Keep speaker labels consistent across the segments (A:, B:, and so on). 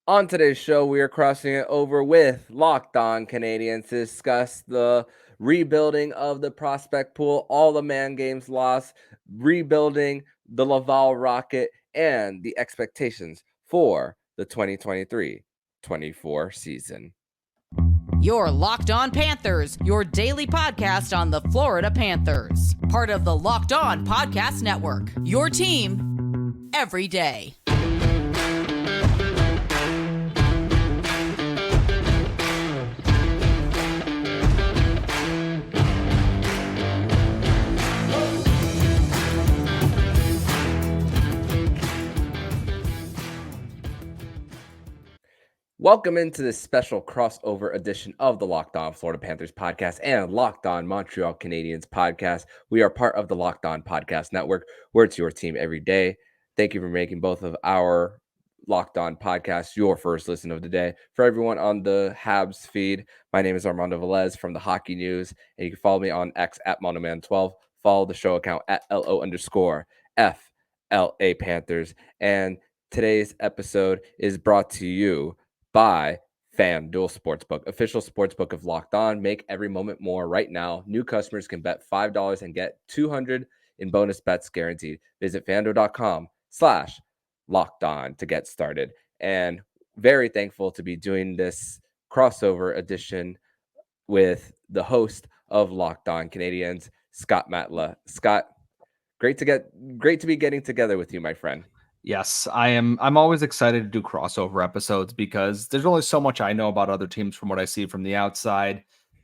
A: On today's show, we are crossing it over with Locked On Canadiens to discuss the rebuilding of the prospect pool, all the man games lost, rebuilding the Laval Rocket, and the expectations for the 2023-24 season.
B: You're Locked On Panthers, your daily podcast on the Florida Panthers. Part of the Locked On Podcast Network, your team every day.
A: Welcome into this special crossover edition of the Locked On Florida Panthers podcast and Locked On Montreal Canadiens podcast. We are part of the Locked On Podcast Network, where it's your team every day. Thank you for making both of our Locked On podcasts your first listen of the day. For everyone on the Habs feed, my name is Armando Velez from the Hockey News, and you can follow me on X at Monoman12. Follow the show account at LO_FLA Panthers. And today's episode is brought to you by FanDuel Sportsbook, official sportsbook of Locked On. Make every moment more right now. New customers can bet $5 and get $200 in bonus bets guaranteed. Visit FanDuel.com/Locked On to get started. And very thankful to be doing this crossover edition with the host of Locked On Canadiens, Scott Matla. Scott, great to be getting together with you, my friend.
C: Yes, I'm always excited to do crossover episodes because there's only so much I know about other teams from what I see from the outside.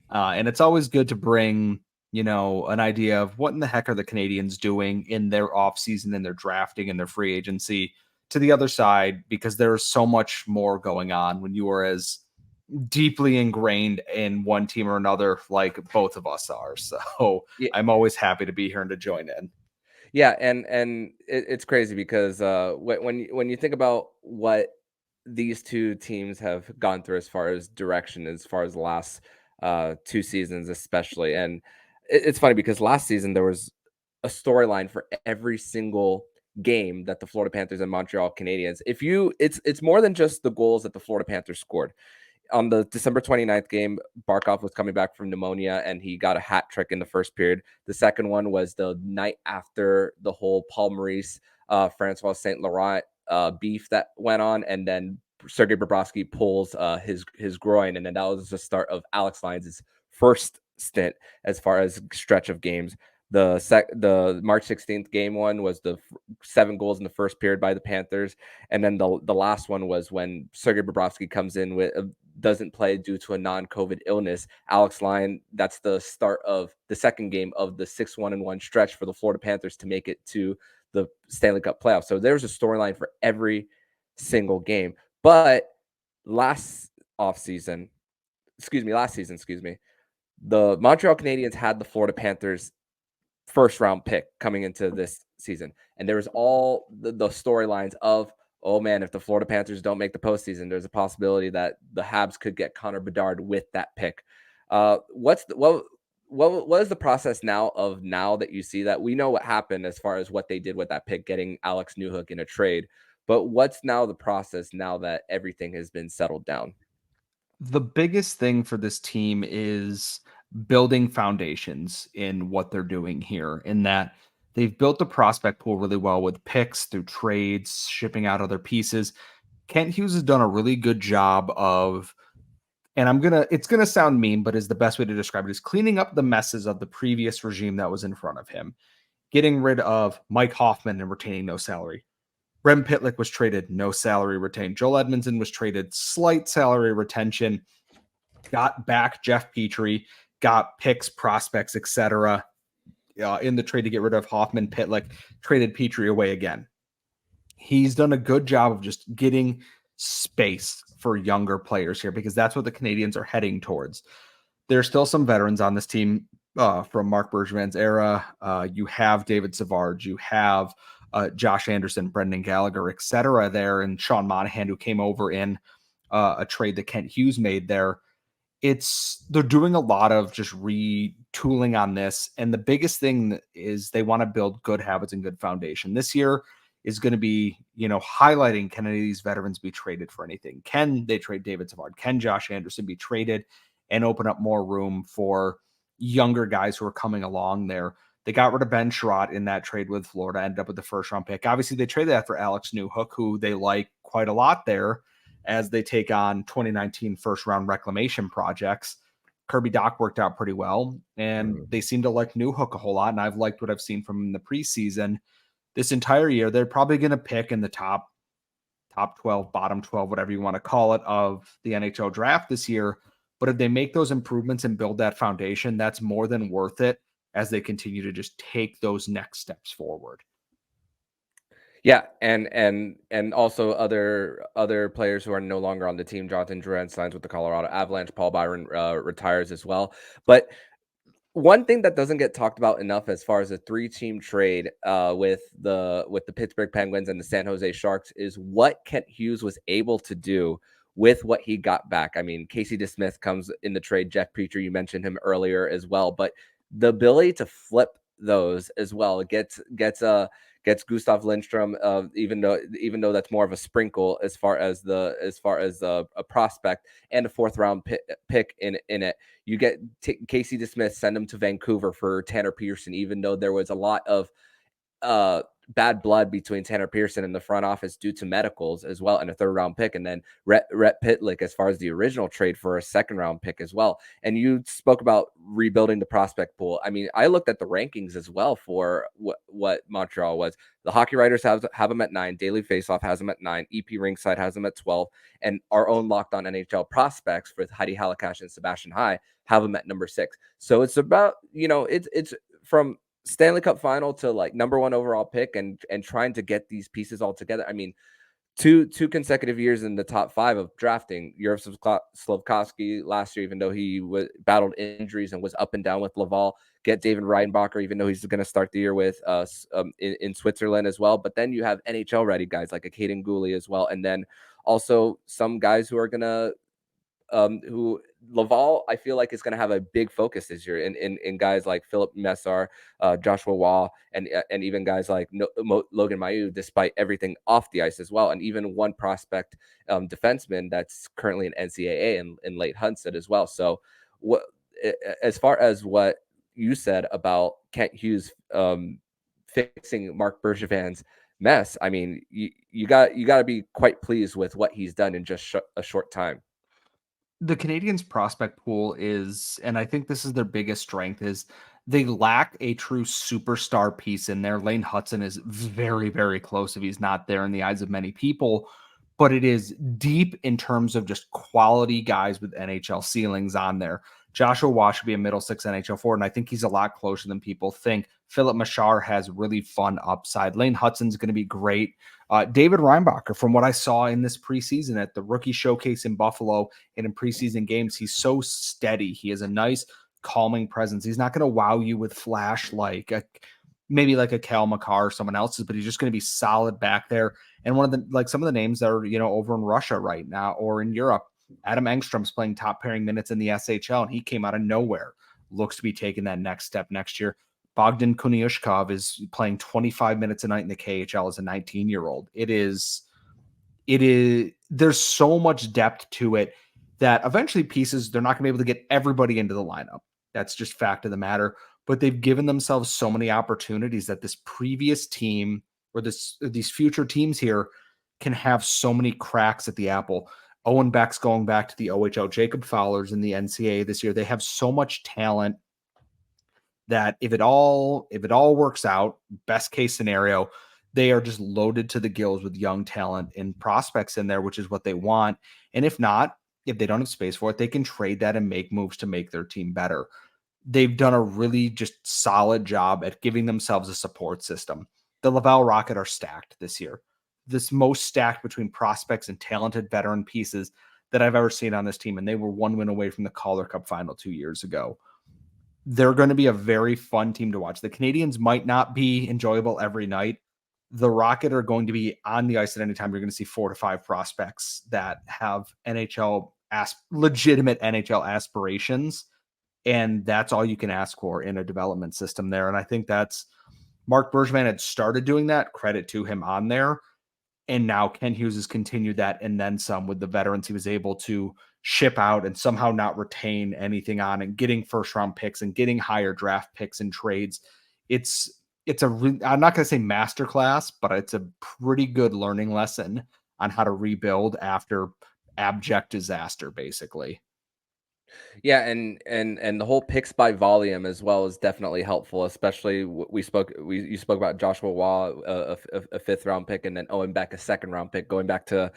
C: And it's always good to bring, an idea of what in the heck are the Canadiens doing in their offseason and their drafting and their free agency to the other side, because there's so much more going on when you are as deeply ingrained in one team or another like both of us are. So yeah. I'm always happy to be here and to join in.
A: Yeah, and it's crazy because when you think about what these two teams have gone through as far as direction, as far as the last two seasons especially, and it's funny because last season there was a storyline for every single game that the Florida Panthers and Montreal Canadiens. It's more than just the goals that the Florida Panthers scored. On the December 29th game, Barkov was coming back from pneumonia and he got a hat trick in the first period. The second one was the night after the whole Paul Maurice, Francois St. Laurent beef that went on. And then Sergei Bobrovsky pulls his groin. And then that was the start of Alex Lyons' first stint as far as stretch of games. The March 16th game one was the 7 goals in the first period by the Panthers. And then the last one was when Sergei Bobrovsky comes in with doesn't play due to a non-COVID illness. Alex Lyon, that's the start of the second game of the 6-1-1 stretch for the Florida Panthers to make it to the Stanley Cup playoffs. So there's a storyline for every single game. But last season, the Montreal Canadiens had the Florida Panthers first round pick coming into this season. And there was all the storylines of, oh man, if the Florida Panthers don't make the postseason, there's a possibility that the Habs could get Connor Bedard with that pick. What is the process now that you see that? We know what happened as far as what they did with that pick, getting Alex Newhook in a trade. But what's now the process now that everything has been settled down?
C: The biggest thing for this team is building foundations in what they're doing here, in that they've built the prospect pool really well with picks through trades, shipping out other pieces. Kent Hughes has done a really good job of, and it's going to sound mean, but is the best way to describe it, is cleaning up the messes of the previous regime that was in front of him, getting rid of Mike Hoffman and retaining no salary. Rem Pitlick was traded, no salary retained. Joel Edmondson was traded, slight salary retention. Got back Jeff Petrie, got picks, prospects, etc. In the trade to get rid of Hoffman, Pitlick, traded Petrie away again. He's done a good job of just getting space for younger players here, because that's what the Canadiens are heading towards. There's still some veterans on this team from Marc Bergevin's era. You have David Savard, you have Josh Anderson, Brendan Gallagher, etc. there, and Sean Monahan, who came over in a trade that Kent Hughes made there. They're doing a lot of just retooling on this. And the biggest thing is they want to build good habits and good foundation. This year, is going to be, highlighting, can any of these veterans be traded for anything? Can they trade David Savard? Can Josh Anderson be traded and open up more room for younger guys who are coming along there? They got rid of Ben Sherratt in that trade with Florida, ended up with the first round pick. Obviously, they traded that for Alex Newhook, who they like quite a lot there as they take on 2019 first round reclamation projects. Kirby Doc worked out pretty well, and they seem to like Newhook a whole lot. And I've liked what I've seen from him in the preseason. This entire year, they're probably going to pick in the top 12, bottom 12, whatever you want to call it, of the NHL draft this year. But if they make those improvements and build that foundation, that's more than worth it as they continue to just take those next steps forward.
A: Yeah, and also other players who are no longer on the team. Jonathan Drouin signs with the Colorado Avalanche. Paul Byron retires as well. But one thing that doesn't get talked about enough as far as a 3-team trade with the Pittsburgh Penguins and the San Jose Sharks is what Kent Hughes was able to do with what he got back. I mean, Casey DeSmith comes in the trade. Jeff Petrie, you mentioned him earlier as well, but the ability to flip those as well gets Gustav Lindstrom, even though that's more of a sprinkle as far as a prospect and a 4th round pick in it. You get Casey DeSmith, send him to Vancouver for Tanner Pearson, even though there was a lot of bad blood between Tanner Pearson and the front office due to medicals as well, and a 3rd round pick, and then Rhett Pitlick as far as the original trade for a 2nd round pick as well. And you spoke about rebuilding the prospect pool. I mean, I looked at the rankings as well for what Montreal was. The Hockey Writers have them at 9. Daily Faceoff has them at 9. EP Ringside has them at 12. And our own Locked On NHL prospects with Heidi Halakash and Sebastian High have them at number 6. So it's about, it's from Stanley Cup final to like number 1 overall pick and trying to get these pieces all together. I mean, two consecutive years in the top 5 of drafting. Yaroslav Slafkovsky last year, even though he battled injuries and was up and down with Laval. Get David Reinbacher, even though he's going to start the year with us in Switzerland as well. But then you have NHL ready guys like a Caden Gooley as well, and then also some guys who are going to who Laval, I feel like, is going to have a big focus this year in guys like Philip Messar, Joshua Waugh, and even guys like Logan Mailloux, despite everything off the ice as well. And even one prospect defenseman that's currently in NCAA in Late Hunstead as well. So as far as what you said about Kent Hughes fixing Marc Bergevin's mess, I mean, you got to be quite pleased with what he's done in just a short time.
C: The Canadiens prospect pool is, and I think this is their biggest strength, is they lack a true superstar piece in there. Lane Hutson is very, very close if he's not there in the eyes of many people, but it is deep in terms of just quality guys with NHL ceilings on there. Joshua Waugh should be a middle 6 NHL forward, and I think he's a lot closer than people think. Philip Machar has really fun upside. Lane Hutson's going to be great. David Reinbacher, from what I saw in this preseason at the rookie showcase in Buffalo and in preseason games, he's so steady. He has a nice calming presence. He's not going to wow you with flash maybe like a Cal McCarr or someone else's, but he's just going to be solid back there. And one of the, some of the names that are, over in Russia right now or in Europe, Adam Engstrom's playing top pairing minutes in the SHL, and he came out of nowhere. Looks to be taking that next step next year. Bogdan Kuniushkov is playing 25 minutes a night in the KHL as a 19-year-old. There's so much depth to it that eventually pieces, they're not going to be able to get everybody into the lineup. That's just fact of the matter. But they've given themselves so many opportunities that this previous team or these future teams here can have so many cracks at the apple. Owen Beck's going back to the OHL. Jacob Fowler's in the NCAA this year. They have so much talent that if it all works out, best case scenario, they are just loaded to the gills with young talent and prospects in there, which is what they want. And if not, if they don't have space for it, they can trade that and make moves to make their team better. They've done a really just solid job at giving themselves a support system. The Laval Rocket are stacked this year. This most stacked between prospects and talented veteran pieces that I've ever seen on this team. And they were 1 win away from the Calder Cup final 2 years ago. They're going to be a very fun team to watch. The Canadiens might not be enjoyable every night. The Rocket are going to be on the ice at any time. You're going to see 4 to 5 prospects that have legitimate NHL aspirations. And that's all you can ask for in a development system there. And I think that's Mark Bergevin had started doing that, credit to him on there. And now Ken Hughes has continued that and then some with the veterans he was able to ship out and somehow not retain anything on, and getting first round picks and getting higher draft picks and trades. I'm not going to say masterclass, but it's a pretty good learning lesson on how to rebuild after abject disaster, basically.
A: Yeah, and the whole picks by volume as well is definitely helpful. Especially you spoke about Joshua Waugh, a fifth round pick, and then Owen Beck, a second round pick, going back to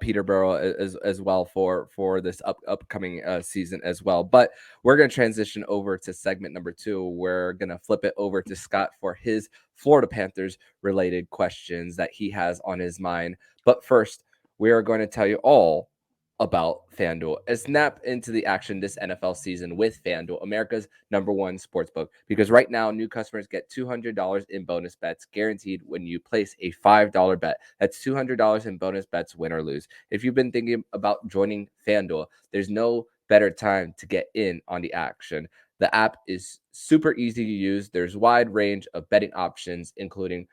A: Peterborough as well for this upcoming season as well. But we're going to transition over to segment number 2. We're going to flip it over to Scott for his Florida Panthers related questions that he has on his mind. But first, we are going to tell you all about FanDuel. Snap into the action this NFL season with FanDuel, America's #1 sportsbook. Because right now, new customers get $200 in bonus bets guaranteed when you place a $5 bet. That's $200 in bonus bets, win or lose. If you've been thinking about joining FanDuel, there's no better time to get in on the action. The app is super easy to use. There's a wide range of betting options, including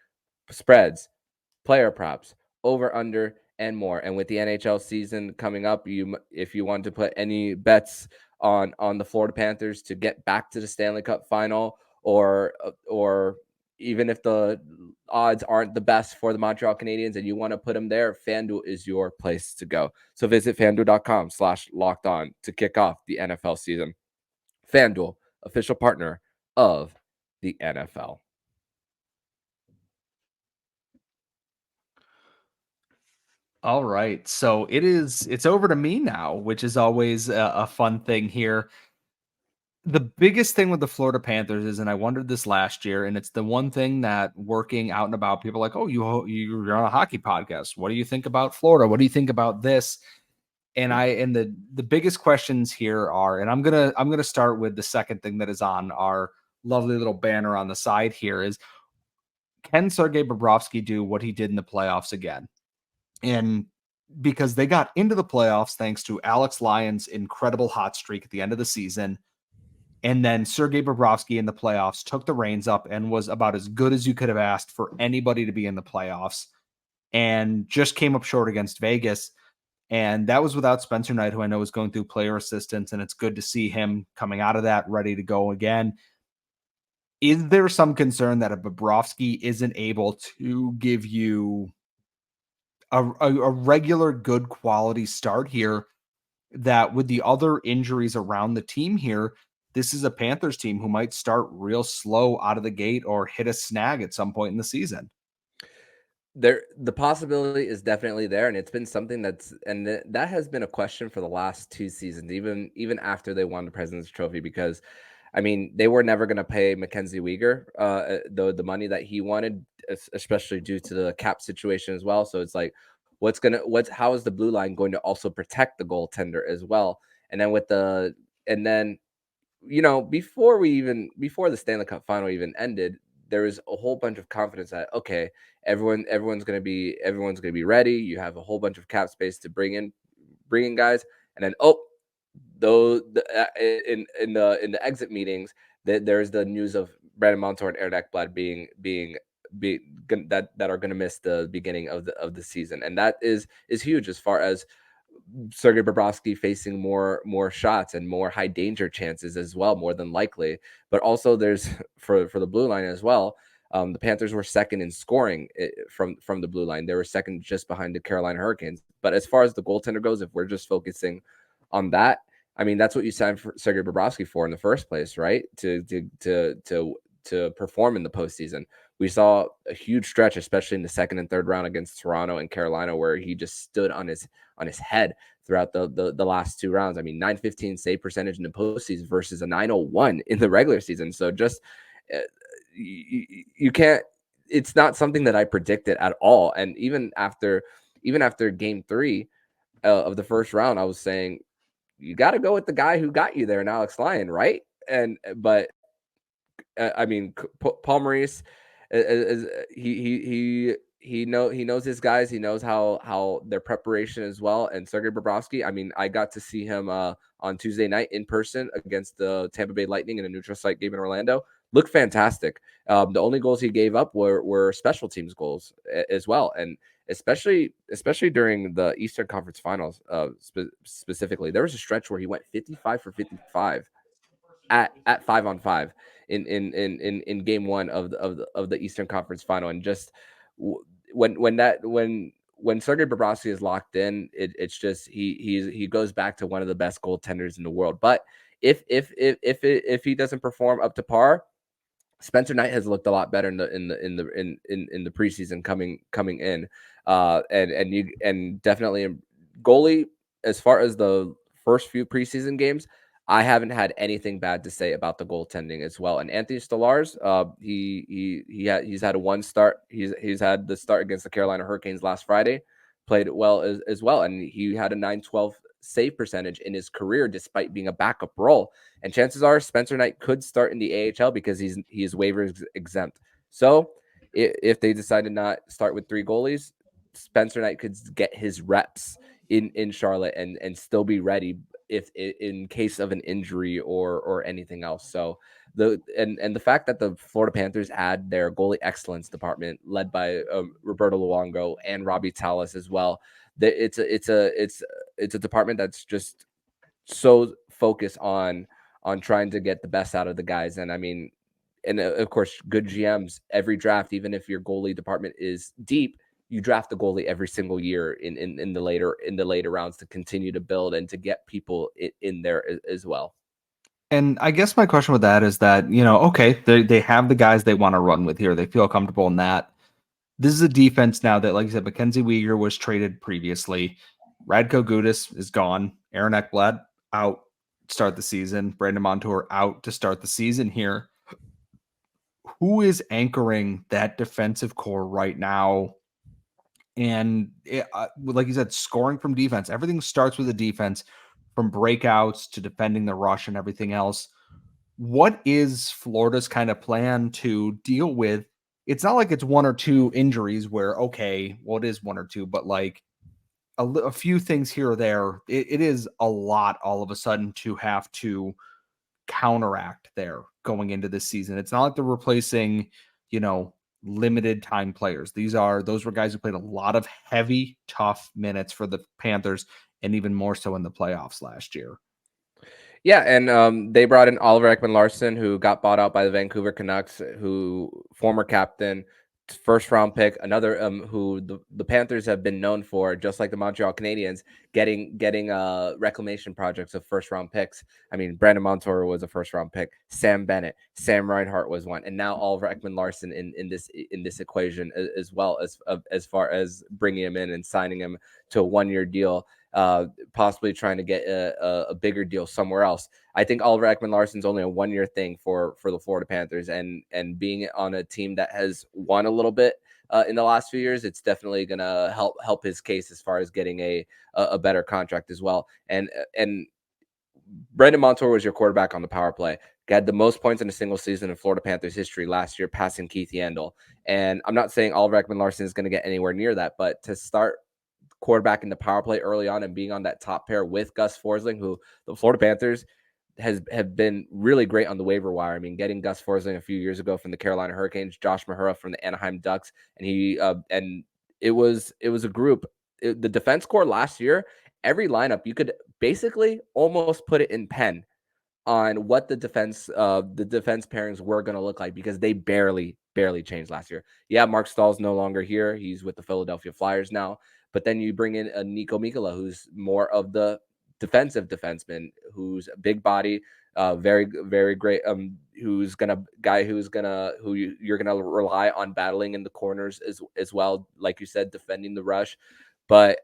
A: spreads, player props, over, under, and more. And with the NHL season coming up, if you want to put any bets on the Florida Panthers to get back to the Stanley Cup final, or even if the odds aren't the best for the Montreal Canadiens and you want to put them there, FanDuel is your place to go. So visit FanDuel.com/lockedon to kick off the NFL season. FanDuel, official partner of the NFL.
C: All right. So it's over to me now, which is always a fun thing here. The biggest thing with the Florida Panthers is, and I wondered this last year, and it's the one thing that working out and about, people are like, oh, you're on a hockey podcast. What do you think about Florida? What do you think about this? And the biggest questions here are, and I'm gonna start with the second thing that is on our lovely little banner on the side here is, can Sergei Bobrovsky do what he did in the playoffs again? And because they got into the playoffs thanks to Alex Lyon's incredible hot streak at the end of the season. And then Sergei Bobrovsky in the playoffs took the reins up and was about as good as you could have asked for anybody to be in the playoffs, and just came up short against Vegas. And that was without Spencer Knight, who I know is going through player assistance, and it's good to see him coming out of that ready to go again. Is there some concern that if Bobrovsky isn't able to give you a regular good quality start here, that with the other injuries around the team here, this is a Panthers team who might start real slow out of the gate or hit a snag at some point in the season?
A: The possibility is definitely there, and it's been something that has been a question for the last 2 seasons, even after they won the President's Trophy, because I mean, they were never going to pay Mackenzie Weegar the money that he wanted, especially due to the cap situation as well. So it's like, how is the blue line going to also protect the goaltender as well? And then before the Stanley Cup final even ended, there was a whole bunch of confidence that, okay, everyone's gonna be ready. You have a whole bunch of cap space to bring in guys, and then in the exit meetings, there's the news of Brandon Montour and Eric Ekblad that are going to miss the beginning of the season, and that is huge as far as Sergei Bobrovsky facing more shots and more high danger chances as well, more than likely. But also there's for the blue line as well. The Panthers were second in scoring from the blue line. They were second just behind the Carolina Hurricanes. But as far as the goaltender goes, if we're just focusing on that, I mean, that's what you signed for Sergei Bobrovsky for in the first place, right? To perform in the postseason. We saw a huge stretch, especially in the second and third round against Toronto and Carolina, where he just stood on his head throughout the last 2 rounds. I mean, 915 save percentage in the postseason versus a 901 in the regular season. So just you can't. It's not something that I predicted at all. And even after Game 3 of the first round, I was saying you got to go with the guy who got you there, and Alex Lyon, right? But I mean, Paul Maurice he knows his guys. He knows how their preparation as well. And Sergei Bobrovsky, I mean, I got to see him on Tuesday night in person against the Tampa Bay Lightning in a neutral site game in Orlando. looked fantastic. The only goals he gave up were special teams goals as well, and especially during the Eastern Conference Finals, specifically, there was a stretch where he went 55 for 55 at 5-on-5 in game one of the Eastern Conference Final, and just when Sergei Bobrovsky is locked in, it's just he goes back to one of the best goaltenders in the world. But if he doesn't perform up to par, Spencer Knight has looked a lot better in the preseason coming in, and definitely goalie. As far as the first few preseason games, I haven't had anything bad to say about the goaltending as well. And Anthony Stolarz, he's had a one start. He's had the start against the Carolina Hurricanes last Friday, played it well as well, and he had a 912 save percentage in his career despite being a backup role. And chances are Spencer Knight could start in the AHL because he's waiver exempt. So if they decide to not start with three goalies, Spencer Knight could get his reps in Charlotte and still be ready if in case of an injury or anything else. So the fact that the Florida Panthers add their goalie excellence department led by Roberto Luongo and Robbie Tallis as well, it's a department that's just so focused on trying to get the best out of the guys. And I mean, and of course, good GMs every draft, even if your goalie department is deep, you draft the goalie every single year in the later rounds to continue to build and to get people in there as well.
C: And I guess my question with that is that, okay, they have the guys they want to run with here. They feel comfortable in that. This is a defense now that, like you said, Mackenzie Weegar was traded previously. Radko Gudas is gone. Aaron Ekblad out to start the season. Brandon Montour out to start the season here. Who is anchoring that defensive core right now? And like you said, scoring from defense. Everything starts with the defense, from breakouts to defending the rush and everything else. What is Florida's kind of plan to deal with? It's not like it's one or two injuries where, okay, well, it is one or two, but like a few things here or there. It is a lot all of a sudden to have to counteract there going into this season. It's not like they're replacing, limited time players. Those were guys who played a lot of heavy, tough minutes for the Panthers, and even more so in the playoffs last year.
A: Yeah, and they brought in Oliver Ekman-Larsson, who got bought out by the Vancouver Canucks, who former captain, first round pick, another who the Panthers have been known for, just like the Montreal Canadiens, getting reclamation projects of first round picks. I mean, Brandon Montour was a first round pick, Sam Bennett, Sam Reinhart was one, and now Oliver Ekman-Larsson in this equation as well, as far as bringing him in and signing him to a 1-year deal. Possibly trying to get a bigger deal somewhere else. I think Oliver Ekman-Larsson's only a 1-year thing for the Florida Panthers, and being on a team that has won a little bit in the last few years, it's definitely gonna help his case as far as getting a better contract as well. And Brandon Montour was your quarterback on the power play. Had the most points in a single season in Florida Panthers history last year, passing Keith Yandel. And I'm not saying Oliver Ekman-Larsson is going to get anywhere near that, but to start quarterback in the power play early on and being on that top pair with Gus Forsling, who the Florida Panthers have been really great on the waiver wire. I mean, getting Gus Forsling a few years ago from the Carolina Hurricanes, Josh Mahura from the Anaheim Ducks, and it was a group. The defense core last year, every lineup you could basically almost put it in pen on what the defense pairings were going to look like, because they barely changed last year. Yeah, Mark Stahl's no longer here. He's with the Philadelphia Flyers now. But then you bring in a Nico Mikkola, who's more of the defensive defenseman, who's a big body, very, very great. Who you're gonna rely on battling in the corners as well, like you said, defending the rush. But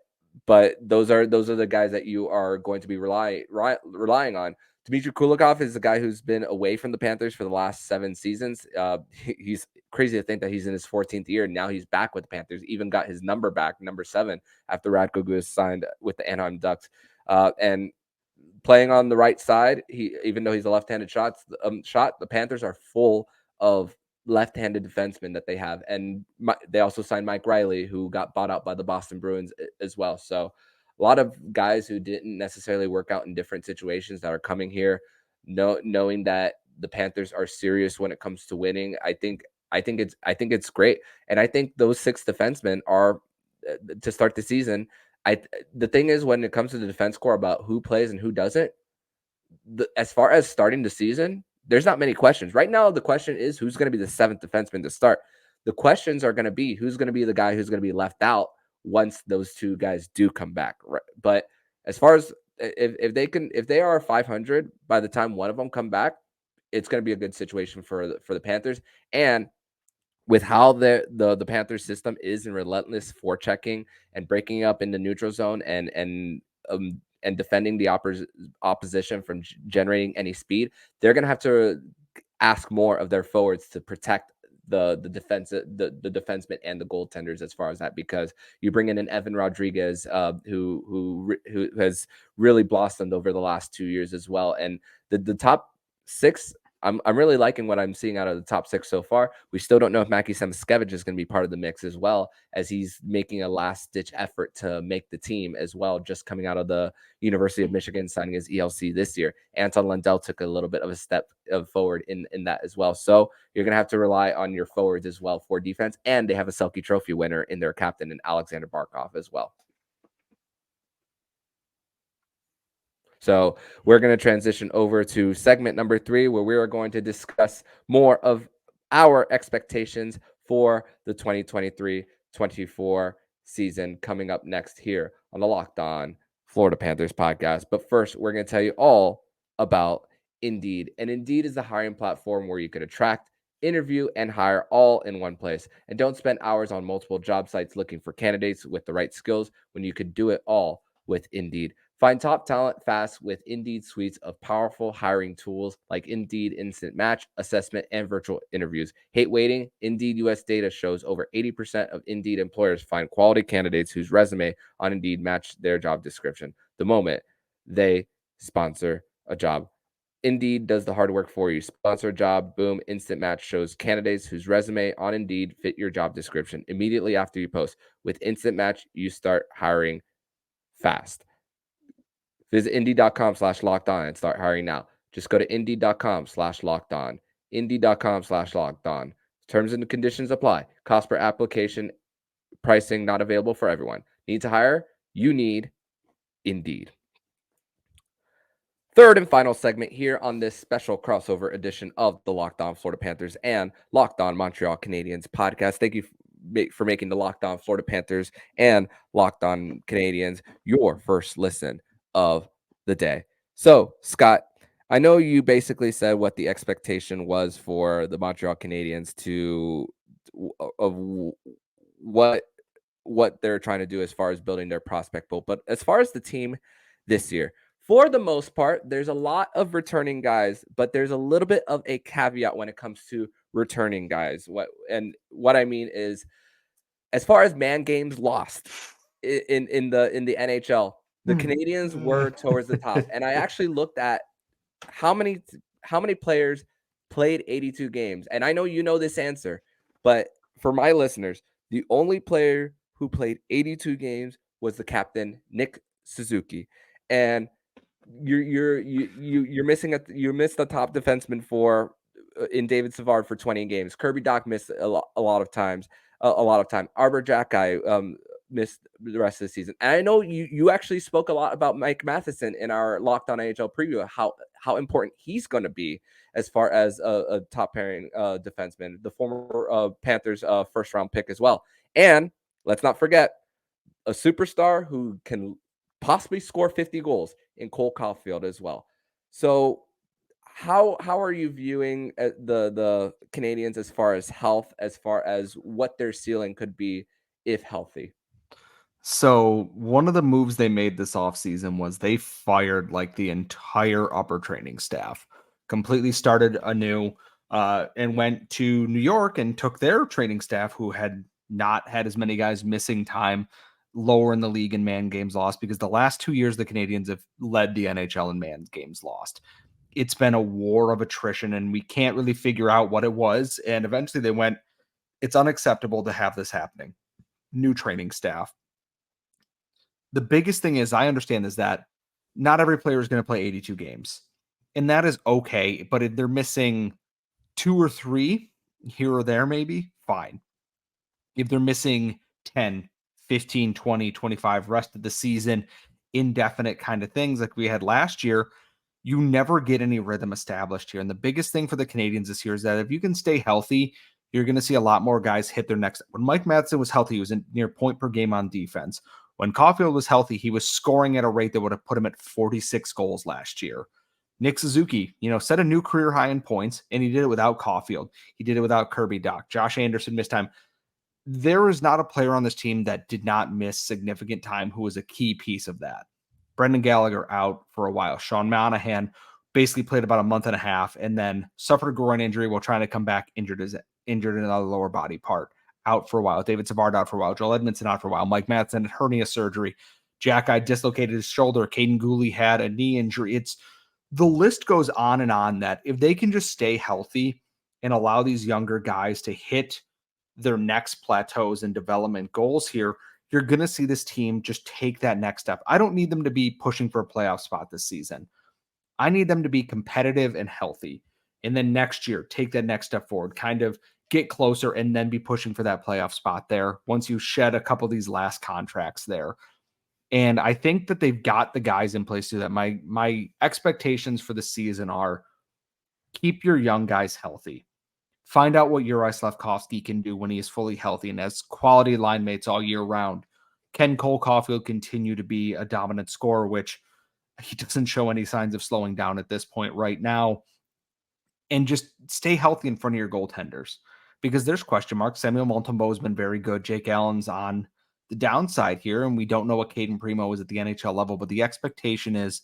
A: those are the guys that you are going to be relying on. Dmitry Kulikov is the guy who's been away from the Panthers for the last 7 seasons. He's crazy to think that he's in his 14th year. Now he's back with the Panthers, even got his number back, number 7, after Radko Gudas signed with the Anaheim Ducks. And playing on the right side, even though he's a left-handed shot, the Panthers are full of left-handed defensemen that they have. And they also signed Mike Riley, who got bought out by the Boston Bruins as well. So a lot of guys who didn't necessarily work out in different situations that are coming here, knowing that the Panthers are serious when it comes to winning, I think it's great. And I think those 6 defensemen are to start the season. The thing is, when it comes to the defense core about who plays and who doesn't, as far as starting the season, there's not many questions. Right now, the question is who's going to be the 7th defenseman to start. The questions are going to be who's going to be the guy who's going to be left out once those 2 guys do come back. Right? But as far as if they are 500 by the time one of them come back, it's going to be a good situation for the Panthers. And with how the Panthers system is in relentless forechecking and breaking up in the neutral zone and defending the opposition from generating any speed, they're going to have to ask more of their forwards to protect the defensemen and the goaltenders as far as that, because you bring in an Evan Rodriguez who has really blossomed over the last 2 years as well, and the top 6. I'm really liking what I'm seeing out of the top 6 so far. We still don't know if Mackie Samoskevich is going to be part of the mix as well, as he's making a last-ditch effort to make the team as well, just coming out of the University of Michigan, signing his ELC this year. Anton Lundell took a little bit of a step forward in that as well. So you're going to have to rely on your forwards as well for defense, and they have a Selke Trophy winner in their captain in Alexander Barkov as well. So we're going to transition over to segment number 3, where we are going to discuss more of our expectations for the 2023-24 season coming up next here on the Locked On Florida Panthers podcast. But first, we're going to tell you all about Indeed. And Indeed is the hiring platform where you can attract, interview, and hire all in one place. And don't spend hours on multiple job sites looking for candidates with the right skills when you could do it all with Indeed. Find top talent fast with Indeed suites of powerful hiring tools like Indeed Instant Match, Assessment, and virtual interviews. Hate waiting? Indeed US data shows over 80% of Indeed employers find quality candidates whose resume on Indeed match their job description the moment they sponsor a job. Indeed does the hard work for you. Sponsor a job, boom, Instant Match shows candidates whose resume on Indeed fit your job description immediately after you post. With Instant Match, you start hiring fast. Visit Indeed.com/lockedon and start hiring now. Just go to Indeed.com/lockedon. Indeed.com/lockedon. Terms and conditions apply. Cost per application, pricing not available for everyone. Need to hire? You need Indeed. Third and final segment here on this special crossover edition of the Locked On Florida Panthers and Locked On Montreal Canadiens podcast. Thank you for making the Locked On Florida Panthers and Locked On Canadiens your first listen of the day. So, Scott, I know you basically said what the expectation was for the Montreal Canadiens of what they're trying to do as far as building their prospect pool. But as far as the team this year, for the most part, there's a lot of returning guys, but there's a little bit of a caveat when it comes to returning guys. What I mean is, as far as man games lost in the NHL, the Canadiens were towards the top. And I actually looked at how many players played 82 games. And I know you know this answer, but for my listeners, the only player who played 82 games was the captain, Nick Suzuki. And you missed the top defenseman in David Savard for 20 games. Kirby Dach missed a lot of time. Arbor Jackeye missed the rest of the season. And I know you actually spoke a lot about Mike Matheson in our Locked On NHL preview, how important he's going to be as far as a top pairing defenseman, the former Panthers first round pick as well. And let's not forget a superstar who can possibly score 50 goals in Cole Caulfield as well. So how are you viewing the Canadiens as far as health, as far as what their ceiling could be if healthy?
C: So one of the moves they made this offseason was they fired like the entire upper training staff, completely started anew, and went to New York and took their training staff, who had not had as many guys missing time, lower in the league in man games lost, because the last 2 years the Canadiens have led the NHL in man games lost. It's been a war of attrition, and we can't really figure out what it was. And eventually they went, it's unacceptable to have this happening. New training staff. The biggest thing is, I understand, is that not every player is going to play 82 games. and that is okay. But if they're missing 2 or 3 here or there, maybe fine. If they're missing 10, 15, 20, 25 rest of the season, indefinite kind of things like we had last year, you never get any rhythm established here. And the biggest thing for the Canadiens this year is that if you can stay healthy, you're going to see a lot more guys hit their next. When Mike Madsen was healthy, he was in near point per game on defense. When Caulfield was healthy, he was scoring at a rate that would have put him at 46 goals last year. Nick Suzuki, set a new career high in points, and he did it without Caulfield. He did it without Kirby Dach. Josh Anderson missed time. There is not a player on this team that did not miss significant time who was a key piece of that. Brendan Gallagher out for a while. Sean Monahan basically played about a month and a half and then suffered a groin injury while trying to come back injured another lower body part. Out for a while. David Savard out for a while. Joel Edmondson out for a while. Mike Madsen had hernia surgery. Jack Eye dislocated his shoulder. Caden Gooley had a knee injury. The list goes on and on that if they can just stay healthy and allow these younger guys to hit their next plateaus and development goals here, you're going to see this team just take that next step. I don't need them to be pushing for a playoff spot this season. I need them to be competitive and healthy. And then next year, take that next step forward, kind of get closer and then be pushing for that playoff spot there once you shed a couple of these last contracts there. And I think that they've got the guys in place to do that. My expectations for the season are keep your young guys healthy. Find out what Uri Slafkovsky can do when he is fully healthy and has quality line mates all year round. Can Cole Caulfield continue to be a dominant scorer, which he doesn't show any signs of slowing down at this point right now? And just stay healthy in front of your goaltenders because there's question marks. Samuel Montembeault has been very good. Jake Allen's on the downside here, and we don't know what Caden Primo is at the NHL level, but the expectation is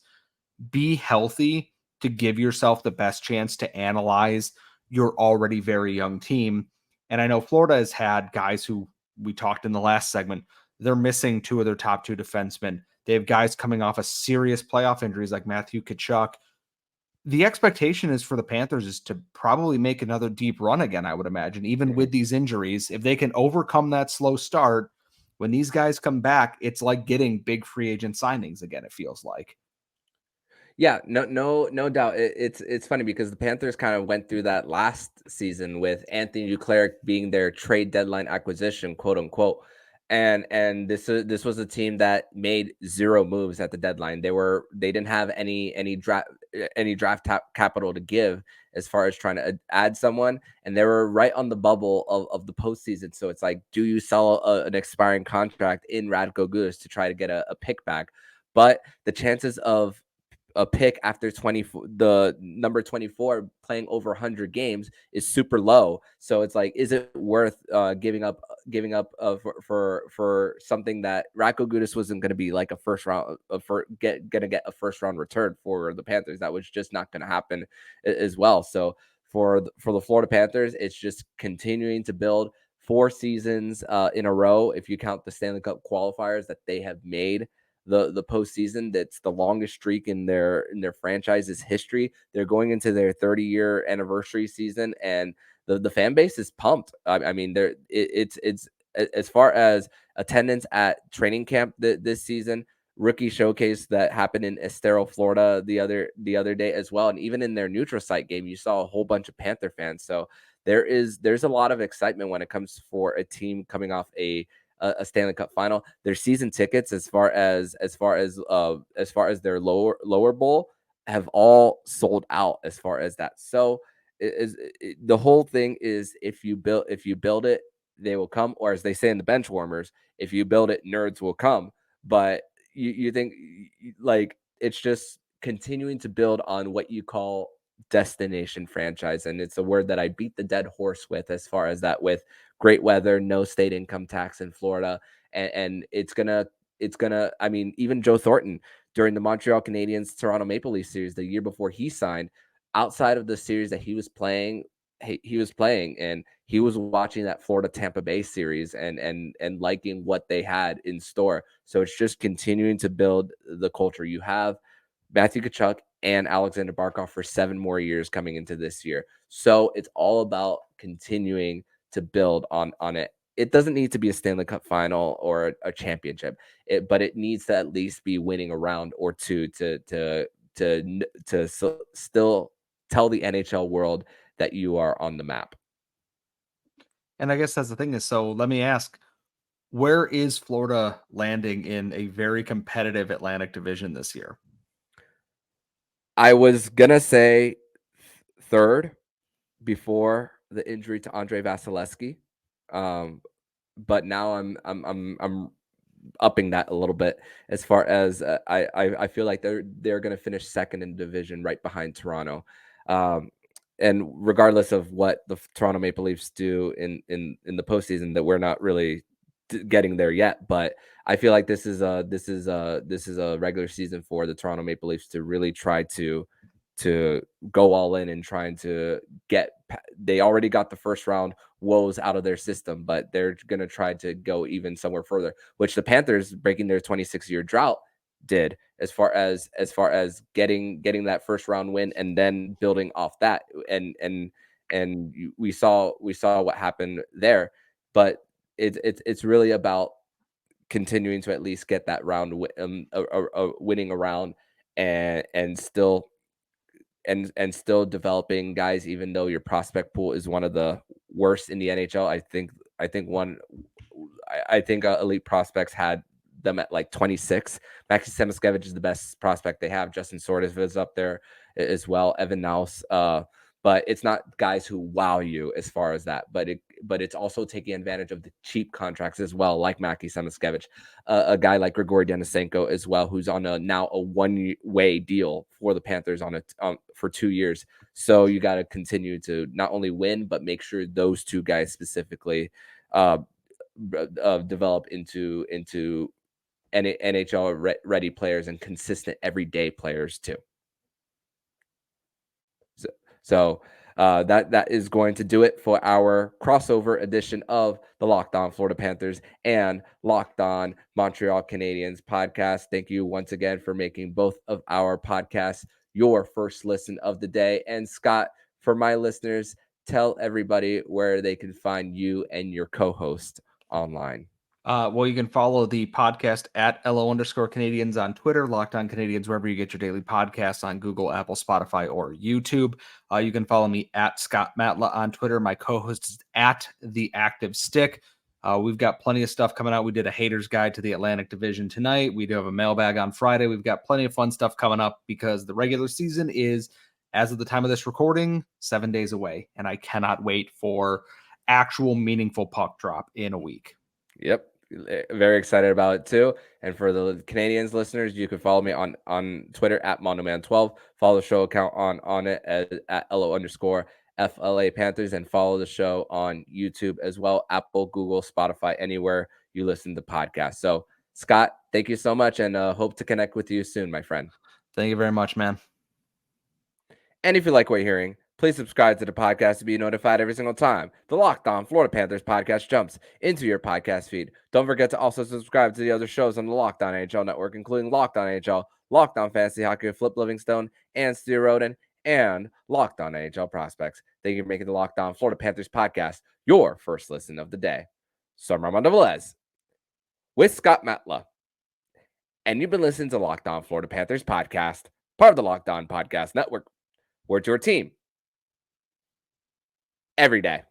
C: be healthy to give yourself the best chance to analyze your already very young team. And I know Florida has had guys who we talked in the last segment, they're missing 2 of their top 2 defensemen. They have guys coming off of serious playoff injuries like Matthew Tkachuk. The expectation is for the Panthers is to probably make another deep run again, I would imagine, even with these injuries. If they can overcome that slow start, when these guys come back, it's like getting big free agent signings again, it feels like.
A: Yeah, no doubt. It's funny because the Panthers kind of went through that last season with Anthony Duclair being their trade deadline acquisition, quote unquote. And this was a team that made 0 moves at the deadline. They didn't have any draft capital to give as far as trying to add someone, and they were right on the bubble of the postseason. So it's like, do you sell an expiring contract in Radko Gudas to try to get a pick back? But the chances of a pick after the number 24 playing over 100 games is super low. So it's like, is it worth giving up for something that Radko Gudas wasn't going to be like a first round gonna get a first round return for the Panthers? That was just not going to happen as well. So for the Florida Panthers, it's just continuing to build 4 seasons in a row, if you count the Stanley Cup qualifiers, that they have made the postseason. That's the longest streak in their franchise's history. They're going into their 30-year anniversary season, and the fan base is pumped. I mean, it's as far as attendance at training camp this season, rookie showcase that happened in Estero, Florida the other day as well, and even in their neutral site game, you saw a whole bunch of Panther fans. So there's a lot of excitement when it comes for a team coming off a Stanley Cup final. Their season tickets, as far as their lower bowl, have all sold out as far as that. So the whole thing is, if you build it, they will come, or as they say in the bench warmers, if you build it, nerds will come. But you think, like, it's just continuing to build on what you call destination franchise, and it's a word that I beat the dead horse with, as far as that, with great weather, no state income tax in Florida, and it's gonna. I mean, even Joe Thornton during the Montreal Canadiens Toronto Maple Leafs series the year before he signed, outside of the series that he was playing, he was playing, and he was watching that Florida Tampa Bay series and liking what they had in store. So it's just continuing to build the culture. You have Matthew Tkachuk and Alexander Barkov for 7 more years coming into this year. So it's all about continuing to build on it. It doesn't need to be a Stanley Cup final or a championship, but it needs to at least be winning a round or 2 to still tell the NHL world that you are on the map.
C: And I guess that's the thing is, so let me ask, where is Florida landing in a very competitive Atlantic Division this year?
A: I was gonna say third before the injury to Andre Vasilevsky, but now I'm upping that a little bit as far as I feel like they're going to finish second in the division right behind Toronto. And regardless of what the Toronto Maple Leafs do in the postseason, that we're not really getting there yet, but I feel like this is a regular season for the Toronto Maple Leafs to really try to go all in and trying to get. They already got the first round woes out of their system, but they're going to try to go even somewhere further, which the Panthers, breaking their 26-year drought, did as far as getting that first round win and then building off that. And we saw what happened there, but it's really about continuing to at least get that round, winning a round, and still developing guys, even though your prospect pool is one of the worst in the NHL. I think elite prospects had them at like 26. Maxi Semeskevich is the best prospect they have. Justin Sortis is up there as well. Evan Naus. But it's not guys who wow you as far as that. But it's also taking advantage of the cheap contracts as well, like Maxi Semeskevich, a guy like Grigory Denisenko as well, who's on now a one-way deal for the Panthers for 2 years. So you got to continue to not only win, but make sure those two guys specifically develop into NHL ready players and consistent everyday players too. So that is going to do it for our crossover edition of the Locked On Florida Panthers and Locked On Montreal Canadiens podcast. Thank you once again for making both of our podcasts your first listen of the day. And Scott, for my listeners, tell everybody where they can find you and your co-host online.
C: Well, you can follow the podcast at LO_Canadiens on Twitter, Locked On Canadiens, wherever you get your daily podcasts on Google, Apple, Spotify, or YouTube. You can follow me at Scott Matla on Twitter. My co-host is at The Active Stick. We've got plenty of stuff coming out. We did a haters guide to the Atlantic Division tonight. We do have a mailbag on Friday. We've got plenty of fun stuff coming up because the regular season is, as of the time of this recording, 7 days away. And I cannot wait for actual meaningful puck drop in a week.
A: Yep. Very excited about it too. And for the Canadiens listeners, you can follow me on Twitter at MondoMan12. Follow the show account on it at LO_FLA Panthers, and follow the show on YouTube as well, Apple, Google, Spotify, anywhere you listen to podcasts. So Scott, thank you so much, and hope to connect with you soon, my friend.
C: Thank you very much, man.
A: And if you like what you're hearing, please subscribe to the podcast to be notified every single time the Locked On Florida Panthers podcast jumps into your podcast feed. Don't forget to also subscribe to the other shows on the Locked On NHL network, including Locked On NHL, Locked On Fantasy Hockey with Flip Livingstone and Stu Roden, and Locked On NHL Prospects. Thank you for making the Locked On Florida Panthers podcast your first listen of the day. So I'm Armando Velez with Scott Matla, and you've been listening to Locked On Florida Panthers podcast, part of the Locked On Podcast Network. We're your team every day.